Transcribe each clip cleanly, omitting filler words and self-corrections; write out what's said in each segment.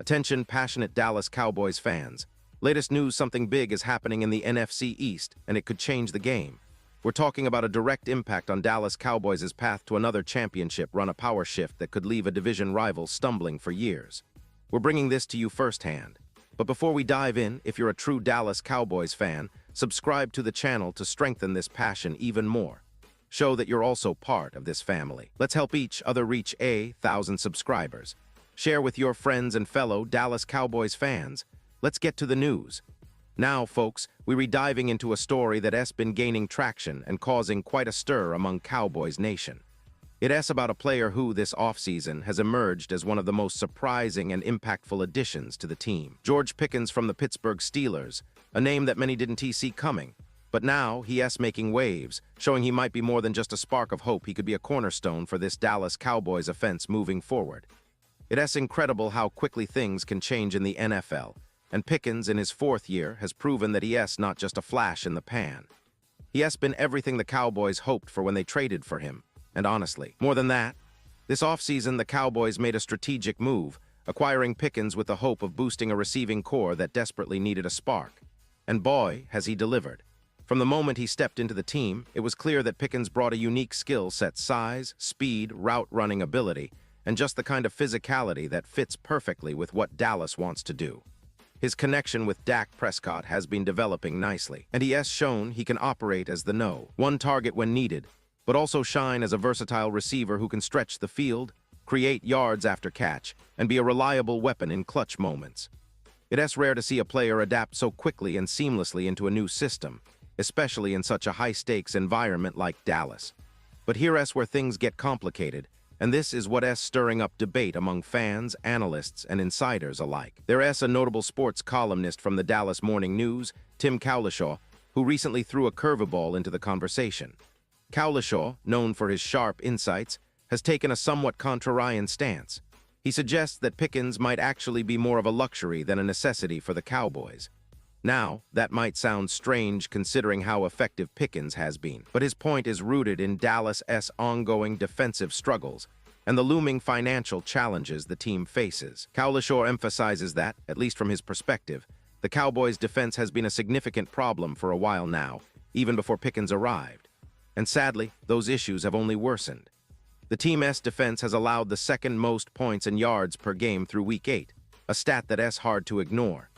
Attention, passionate Dallas Cowboys fans. Latest news, something big is happening in the NFC East, and it could change the game. We're talking about a direct impact on Dallas Cowboys' path to another championship run, a power shift that could leave a division rival stumbling for years. We're bringing this to you firsthand. But before we dive in, if you're a true Dallas Cowboys fan, subscribe to the channel to strengthen this passion even more. Show that you're also part of this family. Let's help each other reach 1,000 subscribers. Share with your friends and fellow Dallas Cowboys fans. Let's get to the news. Now, folks, we're diving into a story that has been gaining traction and causing quite a stir among Cowboys Nation. It's about a player who, this offseason, has emerged as one of the most surprising and impactful additions to the team. George Pickens from the Pittsburgh Steelers, a name that many didn't see coming. But now, he's making waves, showing he might be more than just a spark of hope. He could be a cornerstone for this Dallas Cowboys offense moving forward. It's incredible how quickly things can change in the NFL, and Pickens, in his fourth year, has proven that he's not just a flash in the pan. He's been everything the Cowboys hoped for when they traded for him. And honestly, more than that, this offseason the Cowboys made a strategic move, acquiring Pickens with the hope of boosting a receiving core that desperately needed a spark. And boy, has he delivered. From the moment he stepped into the team, it was clear that Pickens brought a unique skill set: size, speed, route-running ability, and just the kind of physicality that fits perfectly with what Dallas wants to do. His connection with Dak Prescott has been developing nicely, and he has shown he can operate as the one target when needed, but also shine as a versatile receiver who can stretch the field, create yards after catch, and be a reliable weapon in clutch moments. It's rare to see a player adapt so quickly and seamlessly into a new system, especially in such a high-stakes environment like Dallas. But here's where things get complicated, and this is what's stirring up debate among fans, analysts, and insiders alike. There's a notable sports columnist from the Dallas Morning News, Tim Cowlishaw, who recently threw a curveball into the conversation. Cowlishaw, known for his sharp insights, has taken a somewhat contrarian stance. He suggests that Pickens might actually be more of a luxury than a necessity for the Cowboys. Now, that might sound strange considering how effective Pickens has been, but his point is rooted in Dallas's ongoing defensive struggles and the looming financial challenges the team faces. Cowlishaw emphasizes that, at least from his perspective, the Cowboys' defense has been a significant problem for a while now, even before Pickens arrived. And sadly, those issues have only worsened. The team's defense has allowed the second most points and yards per game through Week 8, a stat that's hard to ignore.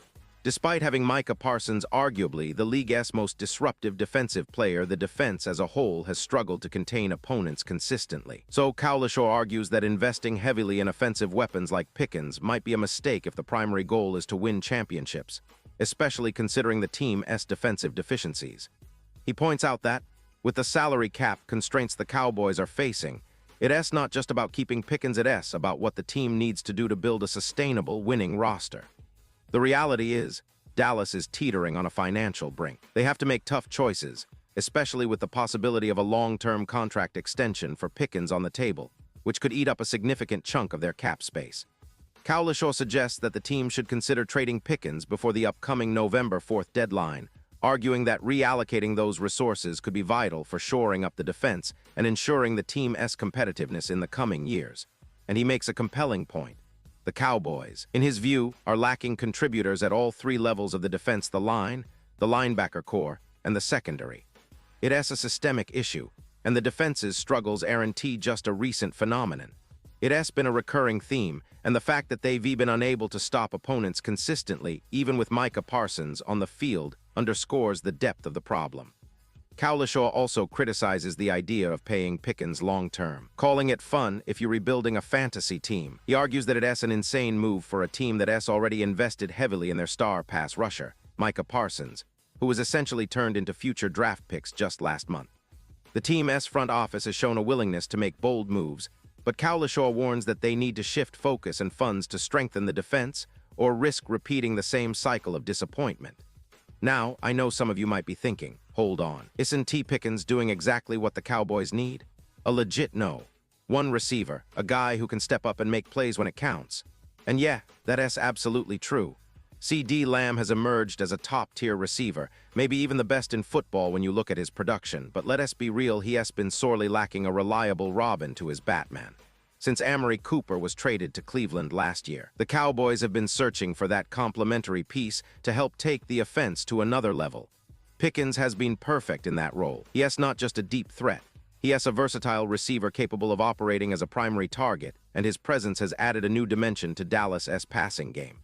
Despite having Micah Parsons arguably the league's most disruptive defensive player, the defense as a whole has struggled to contain opponents consistently. So Cowlishaw argues that investing heavily in offensive weapons like Pickens might be a mistake if the primary goal is to win championships, especially considering the team's defensive deficiencies. He points out that, with the salary cap constraints the Cowboys are facing, it's not just about keeping Pickens, it's about what the team needs to do to build a sustainable, winning roster. The reality is, Dallas is teetering on a financial brink. They have to make tough choices, especially with the possibility of a long-term contract extension for Pickens on the table, which could eat up a significant chunk of their cap space. Cowlishaw suggests that the team should consider trading Pickens before the upcoming November 4th deadline, arguing that reallocating those resources could be vital for shoring up the defense and ensuring the team's competitiveness in the coming years. And he makes a compelling point. The Cowboys, in his view, are lacking contributors at all three levels of the defense: the line, the linebacker core, and the secondary. It's a systemic issue, and the defense's struggles aren't just a recent phenomenon. It's been a recurring theme, and the fact that they've been unable to stop opponents consistently, even with Micah Parsons on the field, underscores the depth of the problem. Cowlishaw also criticizes the idea of paying Pickens long-term, calling it fun if you're rebuilding a fantasy team. He argues that it's an insane move for a team that's already invested heavily in their star pass rusher, Micah Parsons, who was essentially turned into future draft picks just last month. The team's front office has shown a willingness to make bold moves, but Cowlishaw warns that they need to shift focus and funds to strengthen the defense or risk repeating the same cycle of disappointment. Now, I know some of you might be thinking, hold on, isn't T. Pickens doing exactly what the Cowboys need? A legit no. One receiver, a guy who can step up and make plays when it counts. And yeah, that's absolutely true. CeeDee Lamb has emerged as a top-tier receiver, maybe even the best in football when you look at his production, but let us be real, he has been sorely lacking a reliable Robin to his Batman. since Amari Cooper was traded to Cleveland last year. The Cowboys have been searching for that complementary piece to help take the offense to another level. Pickens has been perfect in that role. He has not just a deep threat. He has a versatile receiver capable of operating as a primary target, and his presence has added a new dimension to Dallas' passing game.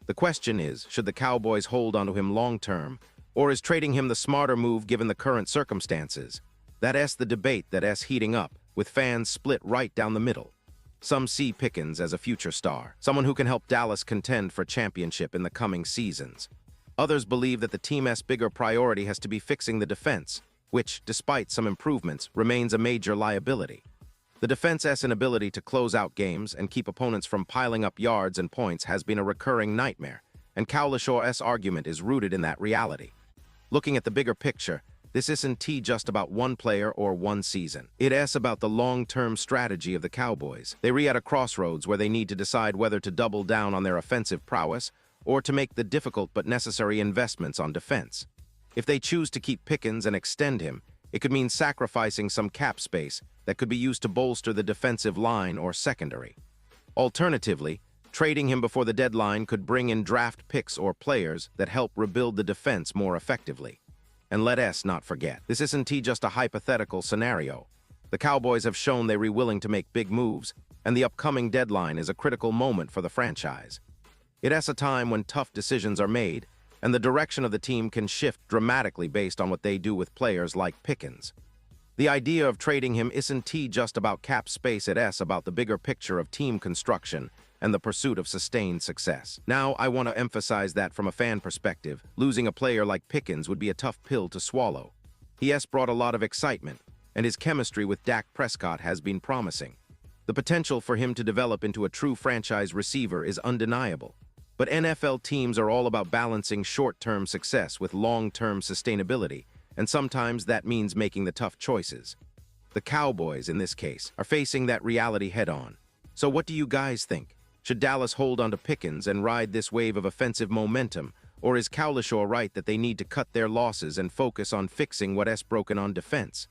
The question is, should the Cowboys hold onto him long-term, or is trading him the smarter move given the current circumstances? That's the debate that's heating up, with fans split right down the middle. Some see Pickens as a future star, someone who can help Dallas contend for championship in the coming seasons. Others believe that the team's bigger priority has to be fixing the defense, which, despite some improvements, remains a major liability. The defense's inability to close out games and keep opponents from piling up yards and points has been a recurring nightmare, and Cowlishaw's argument is rooted in that reality. Looking at the bigger picture, this isn't just about one player or one season. It's about the long-term strategy of the Cowboys. They're at a crossroads where they need to decide whether to double down on their offensive prowess or to make the difficult but necessary investments on defense. If they choose to keep Pickens and extend him, it could mean sacrificing some cap space that could be used to bolster the defensive line or secondary. Alternatively, trading him before the deadline could bring in draft picks or players that help rebuild the defense more effectively. And let us not forget, this isn't just a hypothetical scenario. The Cowboys have shown they're willing to make big moves, and the upcoming deadline is a critical moment for the franchise. It's a time when tough decisions are made, and the direction of the team can shift dramatically based on what they do with players like Pickens. The idea of trading him isn't just about cap space, it's about the bigger picture of team construction and the pursuit of sustained success. Now, I want to emphasize that from a fan perspective, losing a player like Pickens would be a tough pill to swallow. He has brought a lot of excitement, and his chemistry with Dak Prescott has been promising. The potential for him to develop into a true franchise receiver is undeniable. But NFL teams are all about balancing short-term success with long-term sustainability, and sometimes that means making the tough choices. The Cowboys, in this case, are facing that reality head-on. So what do you guys think? Should Dallas hold on to Pickens and ride this wave of offensive momentum, or is Cowlishaw right that they need to cut their losses and focus on fixing what's broken on defense?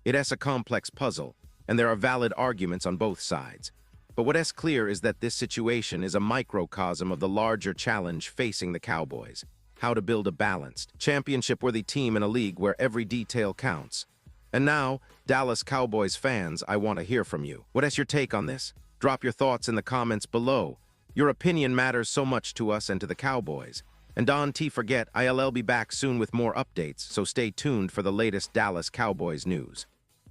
It's a complex puzzle, and there are valid arguments on both sides. But what's clear is that this situation is a microcosm of the larger challenge facing the Cowboys: how to build a balanced, championship-worthy team in a league where every detail counts. And now, Dallas Cowboys fans, I want to hear from you. What's your take on this? Drop your thoughts in the comments below. Your opinion matters so much to us and to the Cowboys. And don't forget, I'll be back soon with more updates, so stay tuned for the latest Dallas Cowboys news.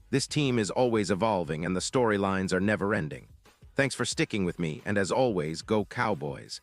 This team is always evolving and the storylines are never ending. Thanks for sticking with me, and as always, go Cowboys.